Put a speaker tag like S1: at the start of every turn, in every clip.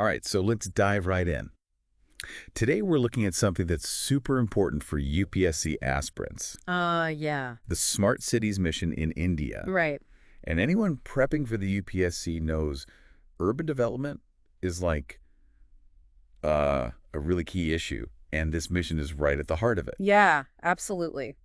S1: All right, so let's dive right in. Today we're looking at something that's super important for UPSC aspirants,
S2: Yeah.
S1: the Smart Cities mission in India.
S2: Right.
S1: And anyone prepping for the UPSC knows urban development is like a really key issue, and this mission is right at the heart of it.
S2: Yeah, absolutely.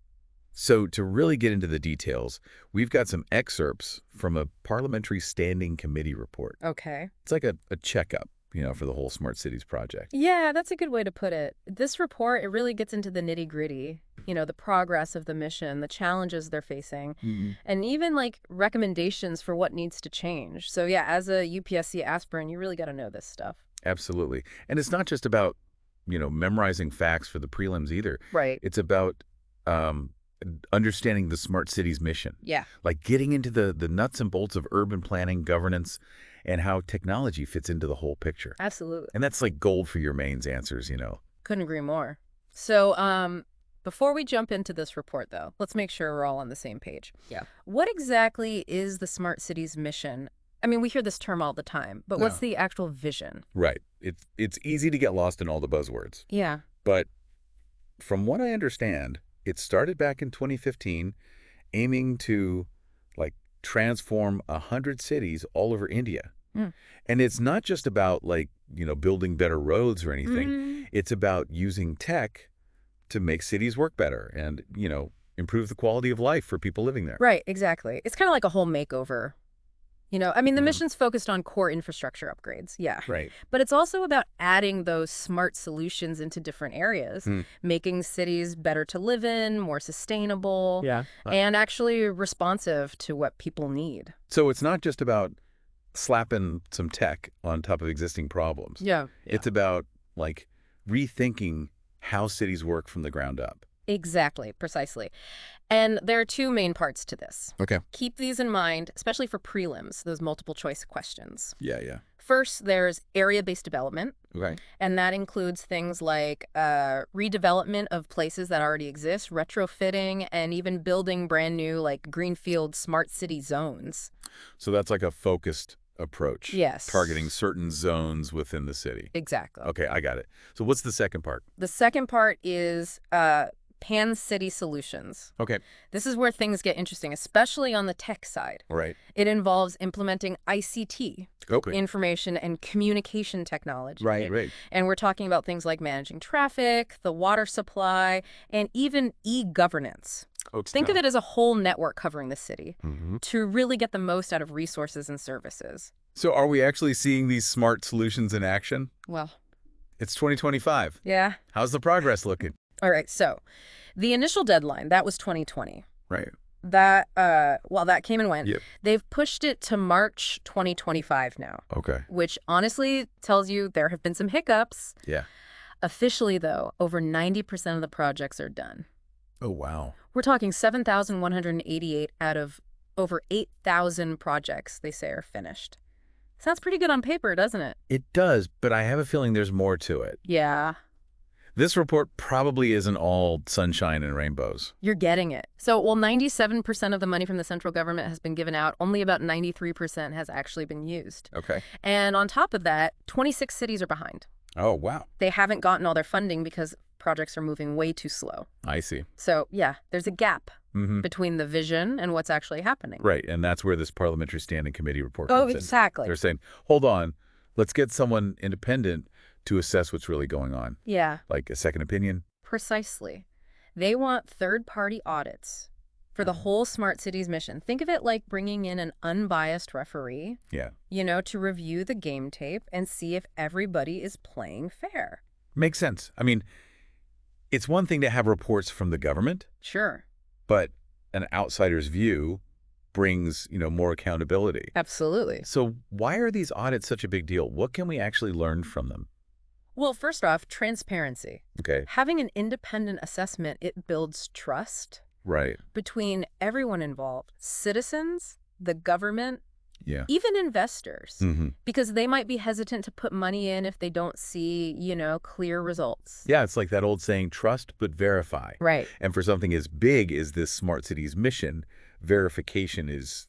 S1: So to really get into the details, we've got some excerpts from a Parliamentary Standing Committee report.
S2: Okay.
S1: It's like a checkup, for the whole Smart Cities project.
S2: Yeah, that's a good way to put it. This report, it really gets into the nitty-gritty, the progress of the mission, the challenges they're facing, and even like recommendations for what needs to change. So yeah, as a UPSC aspirant, you really got to know this stuff.
S1: Absolutely. And it's not just about, memorizing facts for the prelims either.
S2: Right.
S1: It's about understanding the Smart Cities mission.
S2: Yeah.
S1: Like getting into the nuts and bolts of urban planning, governance, and how technology fits into the whole picture.
S2: Absolutely.
S1: And that's like gold for your mains answers.
S2: Couldn't agree more. So, before we jump into this report, though, let's make sure we're all on the same page.
S1: Yeah.
S2: What exactly is the Smart Cities mission? I mean, we hear this term all the time, but what's the actual vision?
S1: Right. It's easy to get lost in all the buzzwords.
S2: Yeah.
S1: But from what I understand, it started back in 2015, aiming to transform 100 cities all over India. And it's not just about building better roads or anything. It's about using tech to make cities work better and, improve the quality of life for people living there.
S2: Right, exactly. It's kind of like a whole makeover. The mission's focused on core infrastructure upgrades, yeah.
S1: Right.
S2: But it's also about adding those smart solutions into different areas, making cities better to live in, more sustainable, and actually responsive to what people need.
S1: So it's not just about slapping some tech on top of existing problems.
S2: Yeah.
S1: It's about rethinking how cities work from the ground up.
S2: Exactly, precisely. And there are two main parts to this.
S1: Okay.
S2: Keep these in mind, especially for prelims, those multiple choice questions.
S1: Yeah.
S2: First, there's area-based development.
S1: Okay.
S2: And that includes things like redevelopment of places that already exist, retrofitting, and even building brand new greenfield smart city zones.
S1: So that's like a focused approach.
S2: Yes.
S1: Targeting certain zones within the city.
S2: Exactly.
S1: Okay, I got it. So what's the second part?
S2: The second part is pan-city solutions.
S1: Okay.
S2: This is where things get interesting, especially on the tech side.
S1: Right.
S2: It involves implementing ICT,
S1: Okay.
S2: information and communication technology.
S1: Right.
S2: And we're talking about things like managing traffic, the water supply, and even e-governance. Think of it as a whole network covering the city to really get the most out of resources and services.
S1: So are we actually seeing these smart solutions in action?
S2: Well,
S1: It's 2025.
S2: yeah.
S1: How's the progress looking?
S2: All right. So the initial deadline, that was 2020.
S1: Right.
S2: That came and went.
S1: Yep.
S2: They've pushed it to March 2025 now.
S1: Okay.
S2: Which honestly tells you there have been some hiccups.
S1: Yeah.
S2: Officially, though, over 90% of the projects are done.
S1: Oh, wow.
S2: We're talking 7,188 out of over 8,000 projects they say are finished. Sounds pretty good on paper, doesn't it?
S1: It does, but I have a feeling there's more to it.
S2: Yeah.
S1: This report probably isn't all sunshine and rainbows.
S2: You're getting it. So, while 97% of the money from the central government has been given out, only about 93% has actually been used.
S1: Okay.
S2: And on top of that, 26 cities are behind.
S1: Oh, wow.
S2: They haven't gotten all their funding because projects are moving way too slow.
S1: I see.
S2: So, yeah, there's a gap between the vision and what's actually happening.
S1: Right, and that's where this Parliamentary Standing Committee report comes in.
S2: Exactly.
S1: They're saying, hold on, let's get someone independent to assess what's really going on.
S2: Yeah.
S1: Like a second opinion?
S2: Precisely. They want third-party audits for the whole Smart Cities mission. Think of it like bringing in an unbiased referee,
S1: Yeah.
S2: To review the game tape and see if everybody is playing fair.
S1: Makes sense. I mean, it's one thing to have reports from the government,
S2: Sure.
S1: but an outsider's view brings, more accountability.
S2: Absolutely.
S1: So why are these audits such a big deal? What can we actually learn from them?
S2: Well, first off, transparency.
S1: Okay.
S2: Having an independent assessment, it builds trust
S1: Right.
S2: between everyone involved, citizens, the government,
S1: Yeah.
S2: even investors,
S1: Mm-hmm.
S2: because they might be hesitant to put money in if they don't see, clear results.
S1: Yeah, it's like that old saying, trust but verify.
S2: Right.
S1: And for something as big as this Smart Cities mission, verification is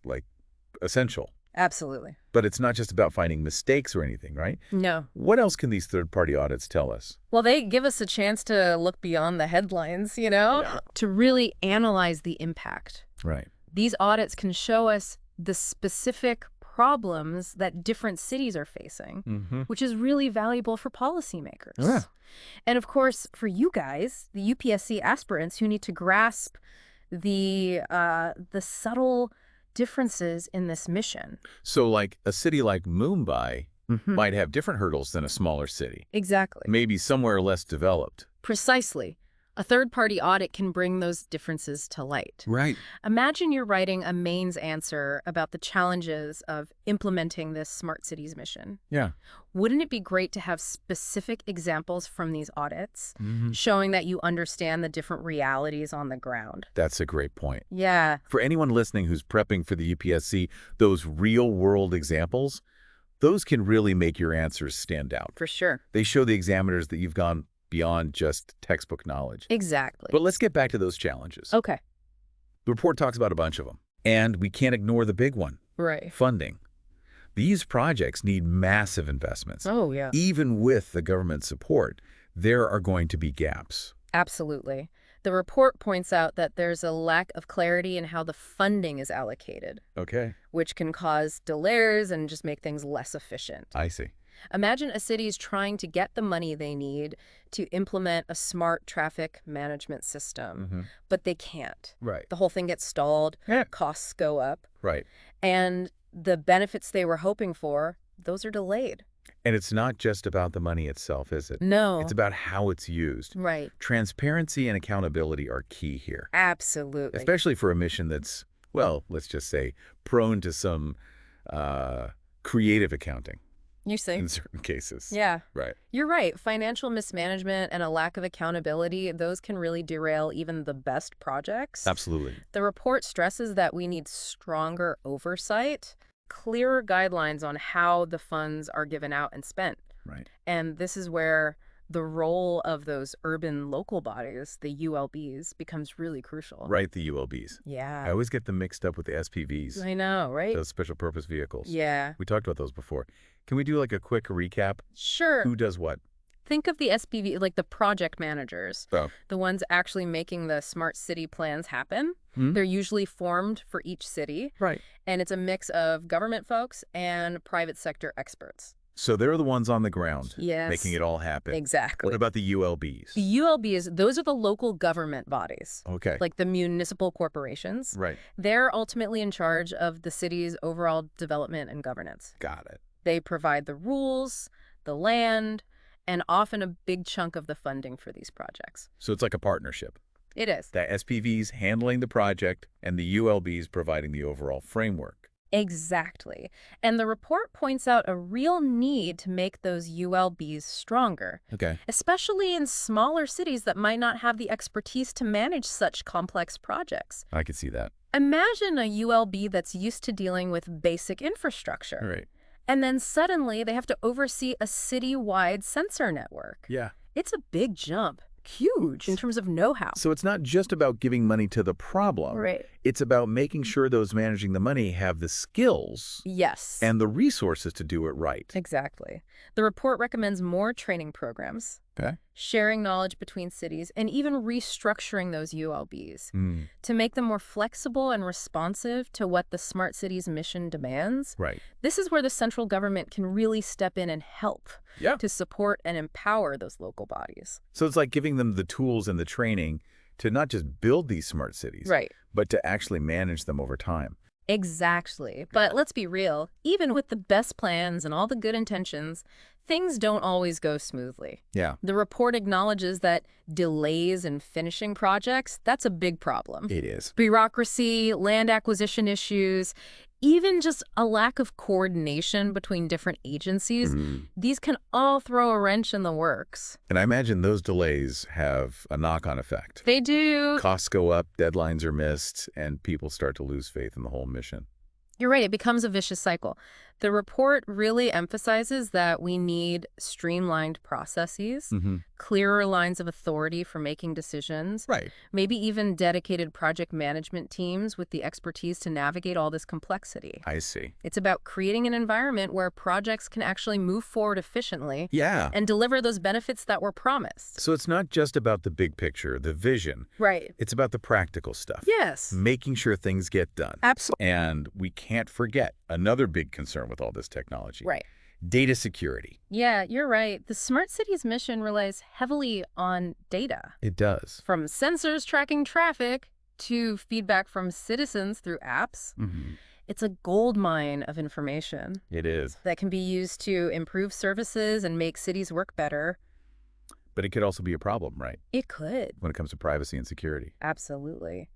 S1: essential.
S2: Absolutely.
S1: But it's not just about finding mistakes or anything, right?
S2: No.
S1: What else can these third-party audits tell us?
S2: Well, they give us a chance to look beyond the headlines,
S1: Yeah.
S2: to really analyze the impact.
S1: Right.
S2: These audits can show us the specific problems that different cities are facing, which is really valuable for policymakers.
S1: Yeah.
S2: And of course, for you guys, the UPSC aspirants who need to grasp the subtle differences in this mission.
S1: So like a city like Mumbai might have different hurdles than a smaller city.
S2: Exactly.
S1: Maybe somewhere less developed.
S2: Precisely. A third-party audit can bring those differences to light.
S1: Right.
S2: Imagine you're writing a mains answer about the challenges of implementing this smart cities mission.
S1: Yeah.
S2: Wouldn't it be great to have specific examples from these audits showing that you understand the different realities on the ground?
S1: That's a great point.
S2: Yeah.
S1: For anyone listening who's prepping for the UPSC, those real-world examples, those can really make your answers stand out.
S2: For sure.
S1: They show the examiners that you've gone beyond just textbook knowledge.
S2: Exactly.
S1: But let's get back to those challenges.
S2: Okay.
S1: The report talks about a bunch of them. And we can't ignore the big one.
S2: Right.
S1: Funding. These projects need massive investments.
S2: Oh, yeah.
S1: Even with the government support, there are going to be gaps.
S2: Absolutely. The report points out that there's a lack of clarity in how the funding is allocated,
S1: Okay.
S2: which can cause delays and just make things less efficient.
S1: I see.
S2: Imagine a city is trying to get the money they need to implement a smart traffic management system, but they can't.
S1: Right.
S2: The whole thing gets stalled,
S1: Yeah.
S2: costs go up,
S1: Right.
S2: and the benefits they were hoping for, those are delayed.
S1: And it's not just about the money itself, is it?
S2: No.
S1: It's about how it's used.
S2: Right.
S1: Transparency and accountability are key here.
S2: Absolutely.
S1: Especially for a mission that's, well, let's just say, prone to some creative accounting
S2: You see.
S1: in certain cases.
S2: Yeah.
S1: Right.
S2: You're right. Financial mismanagement and a lack of accountability, those can really derail even the best projects.
S1: Absolutely.
S2: The report stresses that we need stronger oversight, clearer guidelines on how the funds are given out and spent.
S1: Right.
S2: And this is where the role of those urban local bodies, the ULBs, becomes really crucial.
S1: Right, the ULBs. I
S2: Yeah.
S1: always get them mixed up with the SPVs,
S2: I know, right?
S1: those special purpose vehicles.
S2: Yeah.
S1: We talked about those before. Can we do like a quick recap?
S2: Sure.
S1: Who does what?
S2: Think of the SPV, like the project managers,
S1: Oh.
S2: the ones actually making the smart city plans happen.
S1: Hmm?
S2: They're usually formed for each city,
S1: Right.
S2: and it's a mix of government folks and private sector experts.
S1: So they're the ones on the ground
S2: Yes.
S1: making it all happen.
S2: Exactly.
S1: What about the ULBs?
S2: The ULBs, those are the local government bodies,
S1: Okay.
S2: like the municipal corporations.
S1: Right.
S2: They're ultimately in charge of the city's overall development and governance.
S1: Got it.
S2: They provide the rules, the land, and often a big chunk of the funding for these projects.
S1: So it's like a partnership.
S2: It is.
S1: The SPVs handling the project and the ULBs providing the overall framework.
S2: Exactly. And the report points out a real need to make those ULBs stronger,
S1: Okay.
S2: especially in smaller cities that might not have the expertise to manage such complex projects.
S1: I could see that.
S2: Imagine a ULB that's used to dealing with basic infrastructure.
S1: All right.
S2: And then suddenly they have to oversee a city-wide sensor network.
S1: Yeah.
S2: It's a big jump. Huge in terms of know-how.
S1: So it's not just about giving money to the problem.
S2: Right.
S1: It's about making sure those managing the money have the skills
S2: Yes.
S1: and the resources to do it right.
S2: Exactly. The report recommends more training programs,
S1: Okay.
S2: sharing knowledge between cities, and even restructuring those ULBs to make them more flexible and responsive to what the Smart Cities mission demands.
S1: Right.
S2: This is where the central government can really step in and help
S1: Yeah.
S2: to support and empower those local bodies.
S1: So it's like giving them the tools and the training to not just build these smart cities,
S2: Right.
S1: but to actually manage them over time.
S2: Exactly. But let's be real, even with the best plans and all the good intentions, things don't always go smoothly.
S1: Yeah.
S2: The report acknowledges that delays in finishing projects, that's a big problem.
S1: It is.
S2: Bureaucracy, land acquisition issues, even just a lack of coordination between different agencies, these can all throw a wrench in the works.
S1: And I imagine those delays have a knock-on effect.
S2: They do.
S1: Costs go up, deadlines are missed, and people start to lose faith in the whole mission.
S2: You're right, it becomes a vicious cycle. The report really emphasizes that we need streamlined processes, clearer lines of authority for making decisions,
S1: Right.
S2: maybe even dedicated project management teams with the expertise to navigate all this complexity.
S1: I see.
S2: It's about creating an environment where projects can actually move forward efficiently
S1: Yeah.
S2: and deliver those benefits that were promised.
S1: So it's not just about the big picture, the vision.
S2: Right.
S1: It's about the practical stuff.
S2: Yes.
S1: Making sure things get done.
S2: Absolutely.
S1: And we can't forget another big concern with all this technology.
S2: Right.
S1: Data security.
S2: Yeah, you're right. The smart cities mission relies heavily on data.
S1: It does.
S2: From sensors tracking traffic to feedback from citizens through apps. It's a goldmine of information
S1: It is.
S2: that can be used to improve services and make cities work better.
S1: But it could also be a problem, right?
S2: It could.
S1: When it comes to privacy and security.
S2: Absolutely.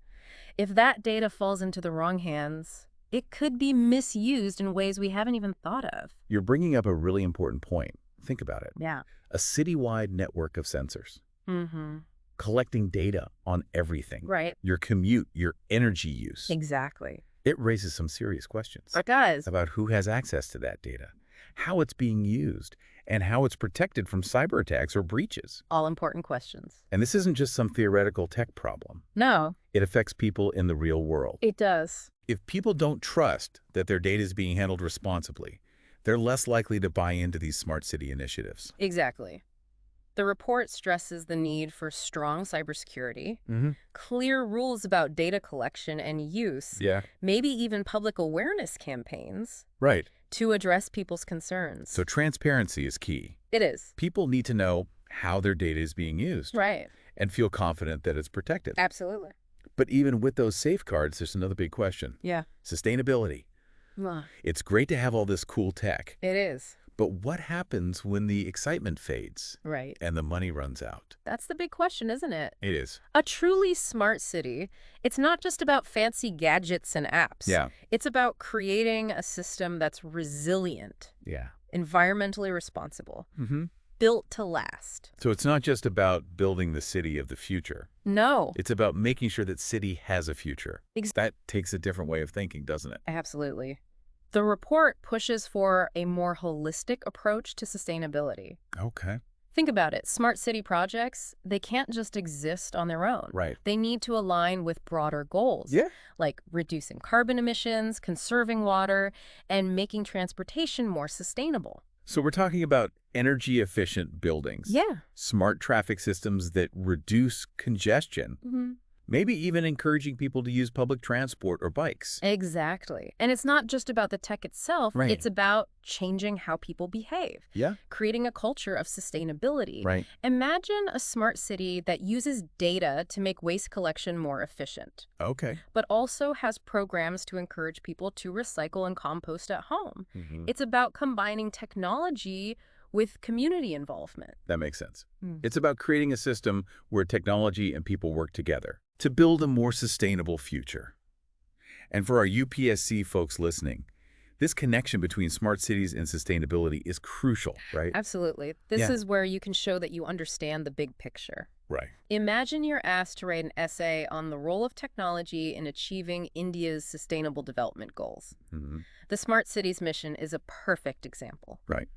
S2: If that data falls into the wrong hands, it could be misused in ways we haven't even thought of.
S1: You're bringing up a really important point. Think about it.
S2: Yeah.
S1: A citywide network of sensors.
S2: Mm-hmm.
S1: Collecting data on everything.
S2: Right.
S1: Your commute, your energy use.
S2: Exactly.
S1: It raises some serious questions
S2: It does.
S1: about who has access to that data, how it's being used, and how it's protected from cyber attacks or breaches.
S2: All important questions.
S1: And this isn't just some theoretical tech problem.
S2: No,
S1: It affects people in the real world.
S2: it does.
S1: If people don't trust that their data is being handled responsibly, they're less likely to buy into these smart city initiatives.
S2: Exactly. The report stresses the need for strong cybersecurity, clear rules about data collection and use,
S1: Yeah.
S2: maybe even public awareness campaigns
S1: Right.
S2: to address people's concerns.
S1: So transparency is key.
S2: It is.
S1: People need to know how their data is being used
S2: Right.
S1: and feel confident that it's protected.
S2: Absolutely.
S1: But even with those safeguards, there's another big question.
S2: Yeah.
S1: Sustainability.
S2: Well,
S1: It's great to have all this cool tech,
S2: it is.
S1: but what happens when the excitement fades
S2: Right.
S1: and the money runs out?
S2: That's the big question, isn't it?
S1: It is.
S2: A truly smart city, it's not just about fancy gadgets and apps.
S1: Yeah.
S2: It's about creating a system that's resilient,
S1: Yeah.
S2: environmentally responsible,
S1: Mm-hmm.
S2: built to last.
S1: So it's not just about building the city of the future.
S2: No.
S1: It's about making sure that city has a future. That takes a different way of thinking, doesn't it?
S2: Absolutely. The report pushes for a more holistic approach to sustainability.
S1: Okay.
S2: Think about it. Smart city projects, they can't just exist on their own.
S1: Right.
S2: They need to align with broader goals,
S1: Yeah.
S2: like reducing carbon emissions, conserving water, and making transportation more sustainable.
S1: So we're talking about energy-efficient buildings.
S2: Yeah.
S1: Smart traffic systems that reduce congestion. Maybe even encouraging people to use public transport or bikes.
S2: Exactly. And it's not just about the tech itself.
S1: Right.
S2: It's about changing how people behave,
S1: Yeah.
S2: creating a culture of sustainability.
S1: Right.
S2: Imagine a smart city that uses data to make waste collection more efficient,
S1: Okay.
S2: but also has programs to encourage people to recycle and compost at home.
S1: Mm-hmm.
S2: It's about combining technology with community involvement.
S1: That makes sense.
S2: Mm.
S1: It's about creating a system where technology and people work together to build a more sustainable future. And for our UPSC folks listening, this connection between smart cities and sustainability is crucial, right?
S2: Absolutely. This
S1: Yeah.
S2: is where you can show that you understand the big picture.
S1: Right.
S2: Imagine you're asked to write an essay on the role of technology in achieving India's sustainable development goals.
S1: Mm-hmm.
S2: The Smart Cities mission is a perfect example.
S1: Right.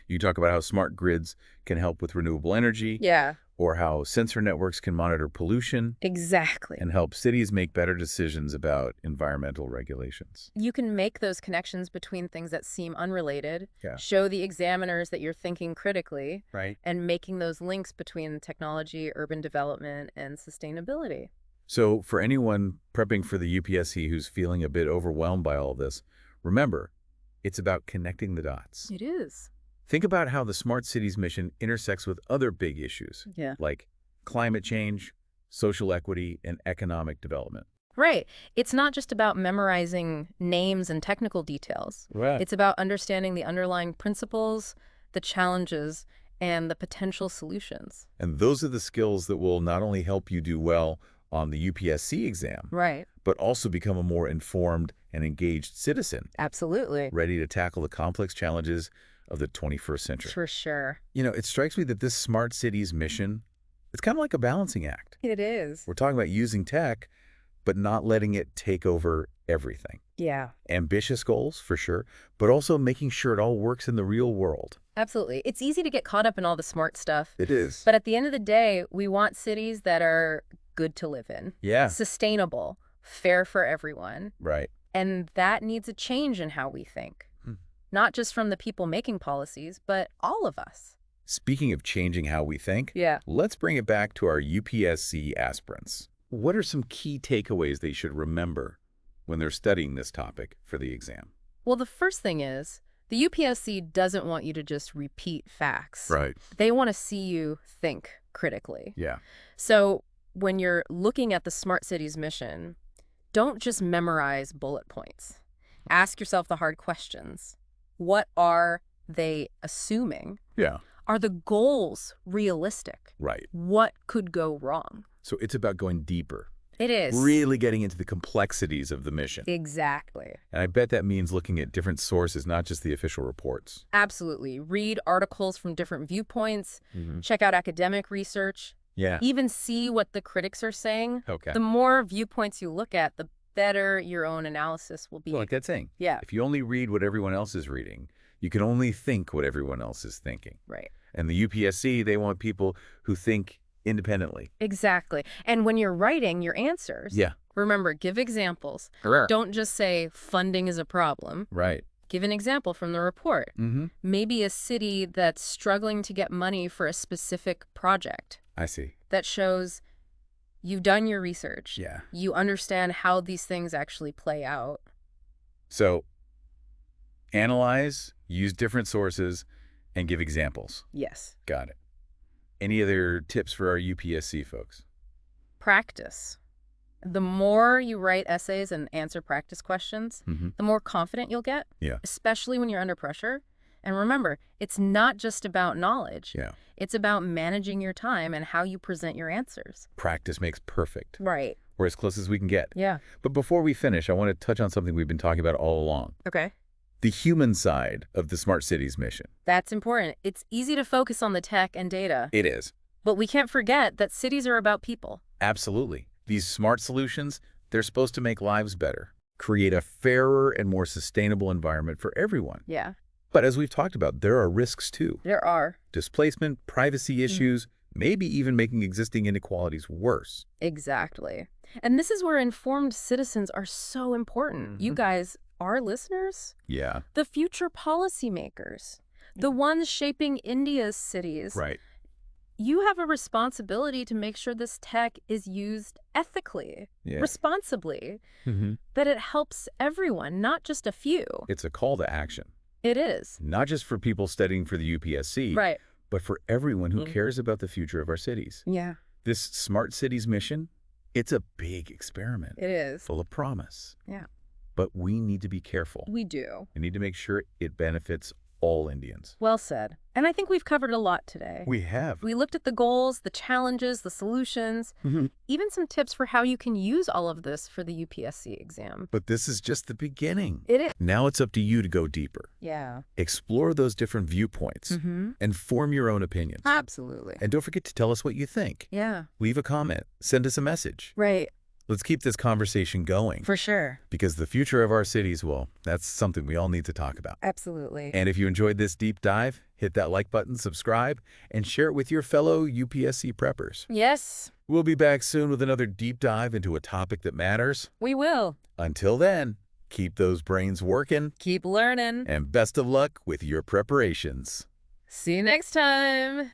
S1: You talk about how smart grids can help with renewable energy,
S2: Yeah,
S1: or how sensor networks can monitor pollution
S2: exactly.
S1: and help cities make better decisions about environmental regulations.
S2: You can make those connections between things that seem unrelated,
S1: Yeah.
S2: show the examiners that you're thinking critically,
S1: Right.
S2: and making those links between technology, urban development, and sustainability.
S1: So for anyone prepping for the UPSC who's feeling a bit overwhelmed by all this, remember, it's about connecting the dots.
S2: It is.
S1: Think about how the Smart Cities mission intersects with other big issues,
S2: Yeah.
S1: like climate change, social equity, and economic development.
S2: Right. It's not just about memorizing names and technical details.
S1: Right.
S2: It's about understanding the underlying principles, the challenges, and the potential solutions.
S1: And those are the skills that will not only help you do well on the UPSC exam,
S2: Right.
S1: but also become a more informed and engaged citizen,
S2: Absolutely.
S1: ready to tackle the complex challenges of the 21st century.
S2: For sure.
S1: You know, it strikes me that this Smart Cities mission, it's kind of like a balancing act.
S2: It is.
S1: We're talking about using tech, but not letting it take over everything.
S2: Yeah.
S1: Ambitious goals, for sure, but also making sure it all works in the real world.
S2: Absolutely. It's easy to get caught up in all the smart stuff.
S1: It is.
S2: But at the end of the day, we want cities that are good to live in.
S1: Yeah.
S2: Sustainable, fair for everyone.
S1: Right.
S2: And that needs a change in how we think. Not just from the people making policies, but all of us.
S1: Speaking of changing how we think,
S2: Yeah.
S1: let's bring it back to our UPSC aspirants. What are some key takeaways they should remember when they're studying this topic for the exam?
S2: Well, the first thing is, the UPSC doesn't want you to just repeat facts.
S1: Right.
S2: They want to see you think critically.
S1: Yeah.
S2: So when you're looking at the Smart Cities mission, don't just memorize bullet points. Ask yourself the hard questions. What are they assuming?
S1: Yeah.
S2: Are the goals realistic?
S1: Right.
S2: What could go wrong?
S1: So it's about going deeper.
S2: It is.
S1: Really getting into the complexities of the mission.
S2: Exactly.
S1: And I bet that means looking at different sources, not just the official reports.
S2: Absolutely. Read articles from different viewpoints. Check out academic research.
S1: Yeah.
S2: Even see what the critics are saying.
S1: Okay.
S2: The more viewpoints you look at, the better your own analysis will be.
S1: Well, like that saying.
S2: Yeah.
S1: If you only read what everyone else is reading, you can only think what everyone else is thinking.
S2: Right.
S1: And the UPSC, they want people who think independently.
S2: Exactly. And when you're writing your answers, remember, give examples. Don't just say funding is a problem.
S1: Right.
S2: Give an example from the report. Maybe a city that's struggling to get money for a specific project.
S1: I see.
S2: That shows you've done your research.
S1: Yeah.
S2: You understand how these things actually play out.
S1: So analyze, use different sources, and give examples.
S2: Yes.
S1: Got it. Any other tips for our UPSC folks?
S2: Practice. The more you write essays and answer practice questions, the more confident you'll get, especially when you're under pressure. And remember, it's not just about knowledge.
S1: Yeah.
S2: It's about managing your time and how you present your answers.
S1: Practice makes perfect.
S2: Right.
S1: We're as close as we can get.
S2: Yeah.
S1: But before we finish, I want to touch on something we've been talking about all along.
S2: Okay.
S1: The human side of the Smart Cities mission.
S2: That's important. It's easy to focus on the tech and data.
S1: It is.
S2: But we can't forget that cities are about people.
S1: Absolutely. These smart solutions, they're supposed to make lives better, create a fairer and more sustainable environment for everyone.
S2: Yeah.
S1: But as we've talked about, there are risks too.
S2: There are.
S1: Displacement, privacy issues, maybe even making existing inequalities worse.
S2: Exactly. And this is where informed citizens are so important. You guys, our listeners,
S1: Yeah.
S2: the future policymakers, the ones shaping India's cities.
S1: Right.
S2: You have a responsibility to make sure this tech is used ethically, responsibly, that it helps everyone, not just a few.
S1: It's a call to action.
S2: It is.
S1: Not just for people studying for the UPSC,
S2: Right.
S1: but for everyone who cares about the future of our cities.
S2: Yeah.
S1: This Smart Cities mission, it's a big experiment.
S2: It is.
S1: Full of promise.
S2: Yeah.
S1: But we need to be careful.
S2: We do.
S1: We need to make sure it benefits all Indians.
S2: Well said. And I think we've covered a lot today.
S1: We have.
S2: We looked at the goals, the challenges, the solutions, even some tips for how you can use all of this for the UPSC exam.
S1: But this is just the beginning.
S2: It is.
S1: Now it's up to you to go deeper.
S2: Yeah.
S1: Explore those different viewpoints and form your own opinions.
S2: Absolutely.
S1: And don't forget to tell us what you think.
S2: Yeah.
S1: Leave a comment. Send us a message.
S2: Right.
S1: Let's keep this conversation going.
S2: For sure.
S1: Because the future of our cities, well, that's something we all need to talk about.
S2: Absolutely.
S1: And if you enjoyed this deep dive, hit that like button, subscribe, and share it with your fellow UPSC preppers.
S2: Yes.
S1: We'll be back soon with another deep dive into a topic that matters.
S2: We will.
S1: Until then, keep those brains working.
S2: Keep learning.
S1: And best of luck with your preparations.
S2: See you next time.